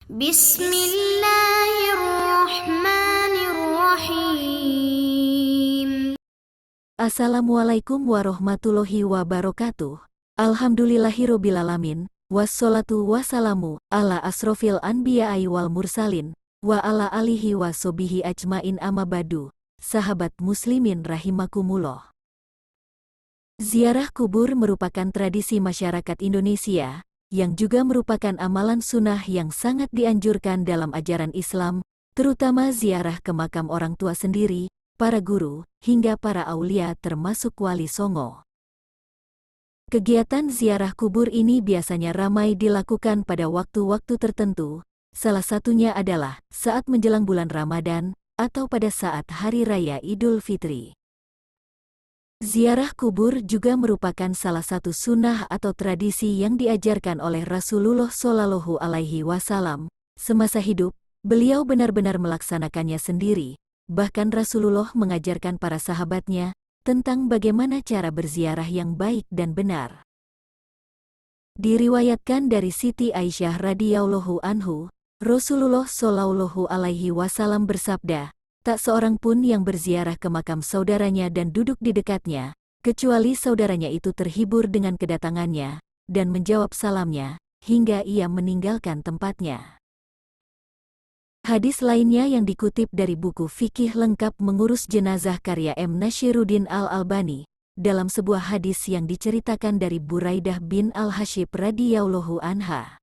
Bismillahirrahmanirrahim. Assalamualaikum warahmatullahi wabarakatuh. Alhamdulillahirobbilalamin. Wassalatu wassalamu ala asrofil anbiya'i wal mursalin wa ala alihi wa sobihi ajmain amma badu. Sahabat muslimin rahimakumullah. Ziarah kubur merupakan tradisi masyarakat Indonesia yang juga merupakan amalan sunnah yang sangat dianjurkan dalam ajaran Islam, terutama ziarah ke makam orang tua sendiri, para guru, hingga para aulia termasuk Wali Songo. Kegiatan ziarah kubur ini biasanya ramai dilakukan pada waktu-waktu tertentu, salah satunya adalah saat menjelang bulan Ramadan atau pada saat Hari Raya Idul Fitri. Ziarah kubur juga merupakan salah satu sunnah atau tradisi yang diajarkan oleh Rasulullah Shallallahu Alaihi Wasallam. Semasa hidup, beliau benar-benar melaksanakannya sendiri. Bahkan Rasulullah mengajarkan para sahabatnya tentang bagaimana cara berziarah yang baik dan benar. Diriwayatkan dari Siti Aisyah radhiyallahu anhu, Rasulullah Shallallahu Alaihi Wasallam bersabda, tak seorang pun yang berziarah ke makam saudaranya dan duduk di dekatnya, kecuali saudaranya itu terhibur dengan kedatangannya dan menjawab salamnya, hingga ia meninggalkan tempatnya. Hadis lainnya yang dikutip dari buku Fikih Lengkap Mengurus Jenazah karya M. Nashiruddin Al-Albani, dalam sebuah hadis yang diceritakan dari Buraidah bin Al-Hashib radhiyallahu anha.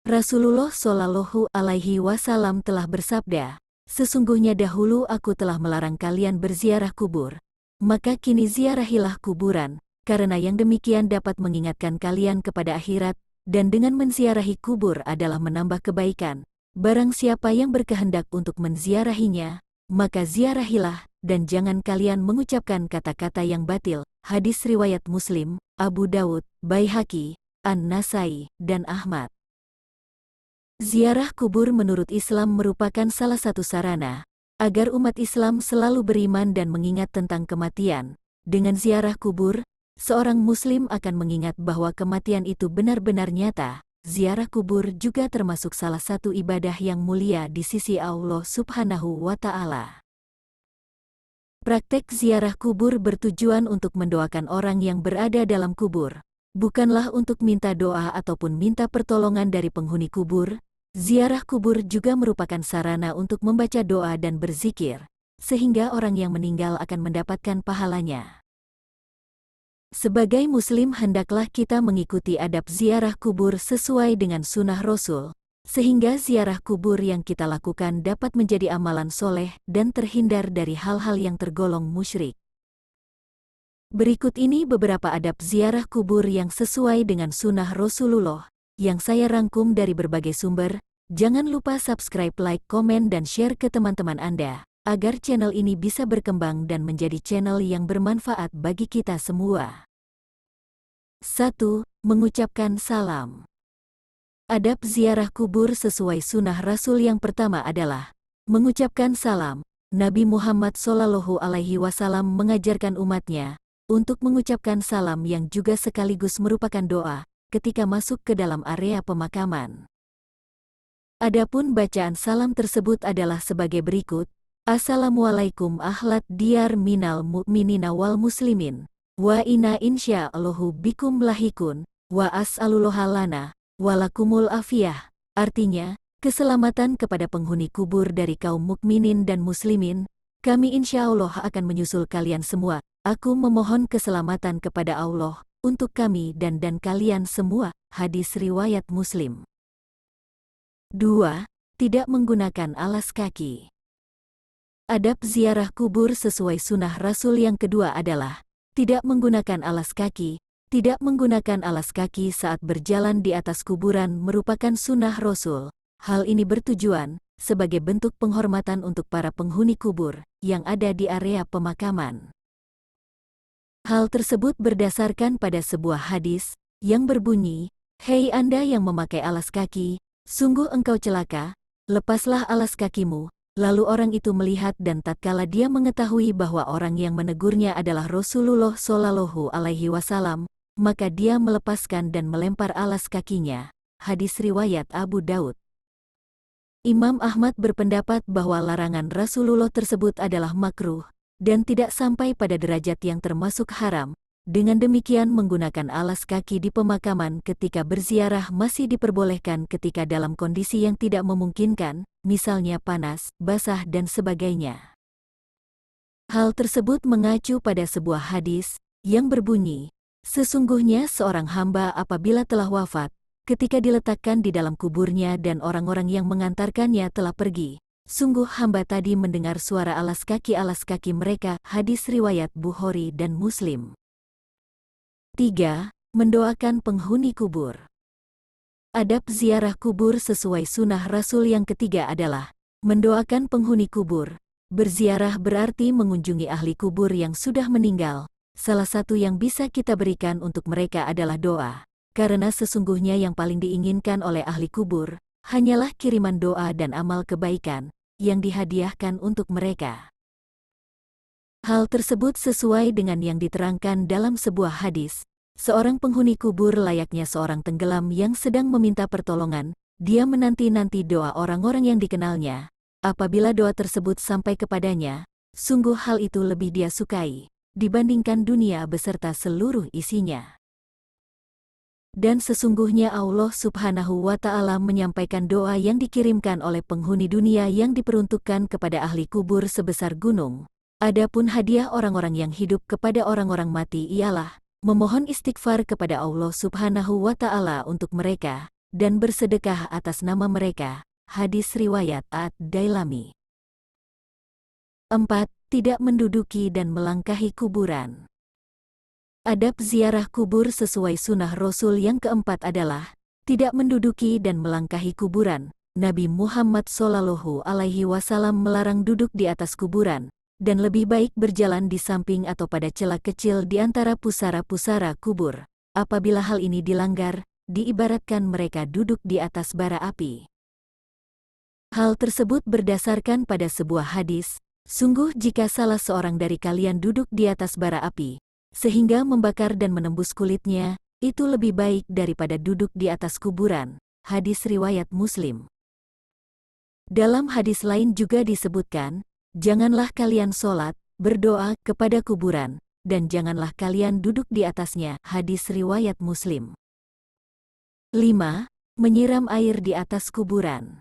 Rasulullah Shallallahu Alaihi Wasallam telah bersabda, sesungguhnya dahulu aku telah melarang kalian berziarah kubur, maka kini ziarahilah kuburan, karena yang demikian dapat mengingatkan kalian kepada akhirat, dan dengan menziarahi kubur adalah menambah kebaikan. Barang siapa yang berkehendak untuk menziarahinya, maka ziarahilah, dan jangan kalian mengucapkan kata-kata yang batil. Hadis riwayat Muslim, Abu Dawud, Baihaqi, An-Nasai, dan Ahmad. Ziarah kubur menurut Islam merupakan salah satu sarana agar umat Islam selalu beriman dan mengingat tentang kematian. Dengan ziarah kubur, seorang muslim akan mengingat bahwa kematian itu benar-benar nyata. Ziarah kubur juga termasuk salah satu ibadah yang mulia di sisi Allah Subhanahu wa Ta'ala. Praktek ziarah kubur bertujuan untuk mendoakan orang yang berada dalam kubur, bukanlah untuk minta doa ataupun minta pertolongan dari penghuni kubur. Ziarah kubur juga merupakan sarana untuk membaca doa dan berzikir, sehingga orang yang meninggal akan mendapatkan pahalanya. Sebagai muslim hendaklah kita mengikuti adab ziarah kubur sesuai dengan sunnah Rasul, sehingga ziarah kubur yang kita lakukan dapat menjadi amalan soleh dan terhindar dari hal-hal yang tergolong musyrik. Berikut ini beberapa adab ziarah kubur yang sesuai dengan sunnah Rasulullah, yang saya rangkum dari berbagai sumber. Jangan lupa subscribe, like, komen, dan share ke teman-teman Anda, agar channel ini bisa berkembang dan menjadi channel yang bermanfaat bagi kita semua. 1. Mengucapkan salam. Adab ziarah kubur sesuai sunnah Rasul yang pertama adalah mengucapkan salam. Nabi Muhammad Shallallahu Alaihi Wasallam mengajarkan umatnya untuk mengucapkan salam yang juga sekaligus merupakan doa ketika masuk ke dalam area pemakaman. Adapun bacaan salam tersebut adalah sebagai berikut: Assalamualaikum ahlat diyar minal mu'minina wal muslimin, wa inna insya'allahu bikum lahikun, wa as'alullaha lana, walakumul afiyah. Artinya, keselamatan kepada penghuni kubur dari kaum mukminin dan muslimin, kami insya Allah akan menyusul kalian semua. Aku memohon keselamatan kepada Allah untuk kami dan kalian semua. Hadis riwayat Muslim. 2. Tidak menggunakan alas kaki. Adab ziarah kubur sesuai sunnah Rasul yang kedua adalah tidak menggunakan alas kaki. Tidak menggunakan alas kaki saat berjalan di atas kuburan merupakan sunnah Rasul. Hal ini bertujuan sebagai bentuk penghormatan untuk para penghuni kubur yang ada di area pemakaman. Hal tersebut berdasarkan pada sebuah hadis yang berbunyi, "Hei Anda yang memakai alas kaki, sungguh engkau celaka, lepaslah alas kakimu." Lalu orang itu melihat dan tatkala dia mengetahui bahwa orang yang menegurnya adalah Rasulullah Shallallahu Alaihi Wasallam, maka dia melepaskan dan melempar alas kakinya. Hadis riwayat Abu Daud. Imam Ahmad berpendapat bahwa larangan Rasulullah tersebut adalah makruh dan tidak sampai pada derajat yang termasuk haram. Dengan demikian menggunakan alas kaki di pemakaman ketika berziarah masih diperbolehkan ketika dalam kondisi yang tidak memungkinkan, misalnya panas, basah dan sebagainya. Hal tersebut mengacu pada sebuah hadis yang berbunyi, sesungguhnya seorang hamba apabila telah wafat, ketika diletakkan di dalam kuburnya dan orang-orang yang mengantarkannya telah pergi, sungguh hamba tadi mendengar suara alas kaki mereka. Hadis riwayat Bukhari dan Muslim. 3. Mendoakan penghuni kubur. Adab ziarah kubur sesuai sunnah Rasul yang ketiga adalah mendoakan penghuni kubur. Berziarah berarti mengunjungi ahli kubur yang sudah meninggal. Salah satu yang bisa kita berikan untuk mereka adalah doa. Karena sesungguhnya yang paling diinginkan oleh ahli kubur, hanyalah kiriman doa dan amal kebaikan, yang dihadiahkan untuk mereka. Hal tersebut sesuai dengan yang diterangkan dalam sebuah hadis. Seorang penghuni kubur layaknya seorang tenggelam yang sedang meminta pertolongan, dia menanti-nanti doa orang-orang yang dikenalnya. Apabila doa tersebut sampai kepadanya, sungguh hal itu lebih dia sukai, dibandingkan dunia beserta seluruh isinya. Dan sesungguhnya Allah Subhanahu wa Ta'ala menyampaikan doa yang dikirimkan oleh penghuni dunia yang diperuntukkan kepada ahli kubur sebesar gunung. Adapun hadiah orang-orang yang hidup kepada orang-orang mati ialah memohon istighfar kepada Allah Subhanahu wa Ta'ala untuk mereka dan bersedekah atas nama mereka. Hadis riwayat Ad-Dailami. 4. Tidak menduduki dan melangkahi kuburan. Adab ziarah kubur sesuai sunnah Rasul yang keempat adalah tidak menduduki dan melangkahi kuburan. Nabi Muhammad SAW melarang duduk di atas kuburan, dan lebih baik berjalan di samping atau pada celah kecil di antara pusara-pusara kubur. Apabila hal ini dilanggar, diibaratkan mereka duduk di atas bara api. Hal tersebut berdasarkan pada sebuah hadis, sungguh jika salah seorang dari kalian duduk di atas bara api, sehingga membakar dan menembus kulitnya, itu lebih baik daripada duduk di atas kuburan. Hadis riwayat Muslim. Dalam hadis lain juga disebutkan, janganlah kalian sholat, berdoa kepada kuburan, dan janganlah kalian duduk di atasnya. Hadis riwayat Muslim. 5. Menyiram air di atas kuburan.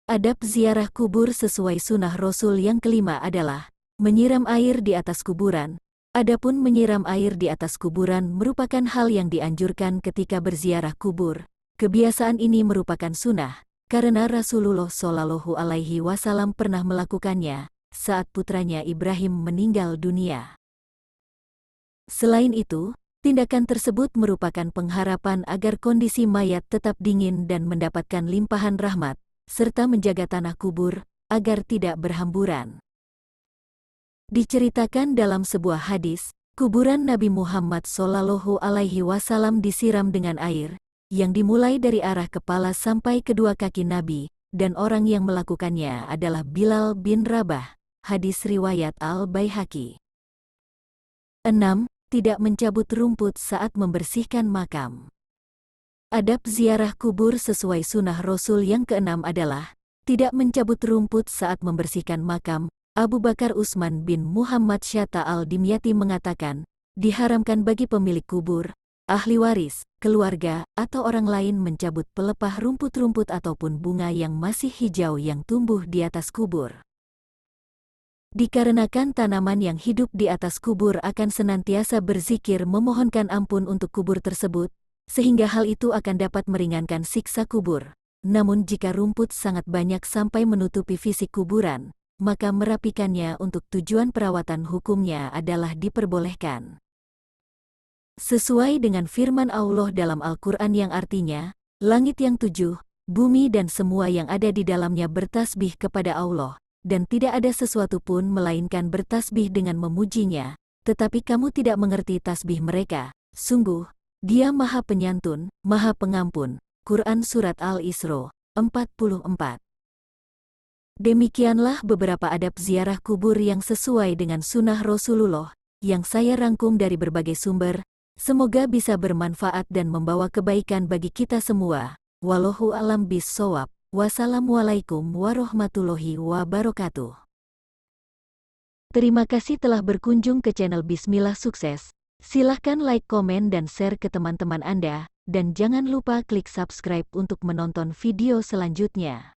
Adab ziarah kubur sesuai sunnah Rasul yang kelima adalah menyiram air di atas kuburan. Adapun menyiram air di atas kuburan merupakan hal yang dianjurkan ketika berziarah kubur. Kebiasaan ini merupakan sunnah, karena Rasulullah SAW pernah melakukannya saat putranya Ibrahim meninggal dunia. Selain itu, tindakan tersebut merupakan pengharapan agar kondisi mayat tetap dingin dan mendapatkan limpahan rahmat, serta menjaga tanah kubur agar tidak berhamburan. Diceritakan dalam sebuah hadis, kuburan Nabi Muhammad SAW disiram dengan air, yang dimulai dari arah kepala sampai kedua kaki Nabi, dan orang yang melakukannya adalah Bilal bin Rabah. Hadis riwayat Al-Baihaqi. 6. Tidak mencabut rumput saat membersihkan makam. Adab ziarah kubur sesuai sunnah Rasul yang keenam adalah tidak mencabut rumput saat membersihkan makam. Abu Bakar Utsman bin Muhammad Syatta al-Dimyati mengatakan, diharamkan bagi pemilik kubur, ahli waris, keluarga, atau orang lain mencabut pelepah rumput-rumput ataupun bunga yang masih hijau yang tumbuh di atas kubur. Dikarenakan tanaman yang hidup di atas kubur akan senantiasa berzikir memohonkan ampun untuk kubur tersebut, sehingga hal itu akan dapat meringankan siksa kubur. Namun jika rumput sangat banyak sampai menutupi fisik kuburan, maka merapikannya untuk tujuan perawatan hukumnya adalah diperbolehkan. Sesuai dengan firman Allah dalam Al-Quran yang artinya, langit yang 7, bumi dan semua yang ada di dalamnya bertasbih kepada Allah, dan tidak ada sesuatu pun melainkan bertasbih dengan memujinya, tetapi kamu tidak mengerti tasbih mereka. Sungguh, Dia Maha Penyantun, Maha Pengampun. Quran Surat Al-Isra 44. Demikianlah beberapa adab ziarah kubur yang sesuai dengan sunnah Rasulullah, yang saya rangkum dari berbagai sumber. Semoga bisa bermanfaat dan membawa kebaikan bagi kita semua. Wallahu a'lam bishshawab. Wassalamualaikum warahmatullahi wabarakatuh. Terima kasih telah berkunjung ke channel Bismillah Sukses. Silahkan like, komen, dan share ke teman-teman Anda. Dan jangan lupa klik subscribe untuk menonton video selanjutnya.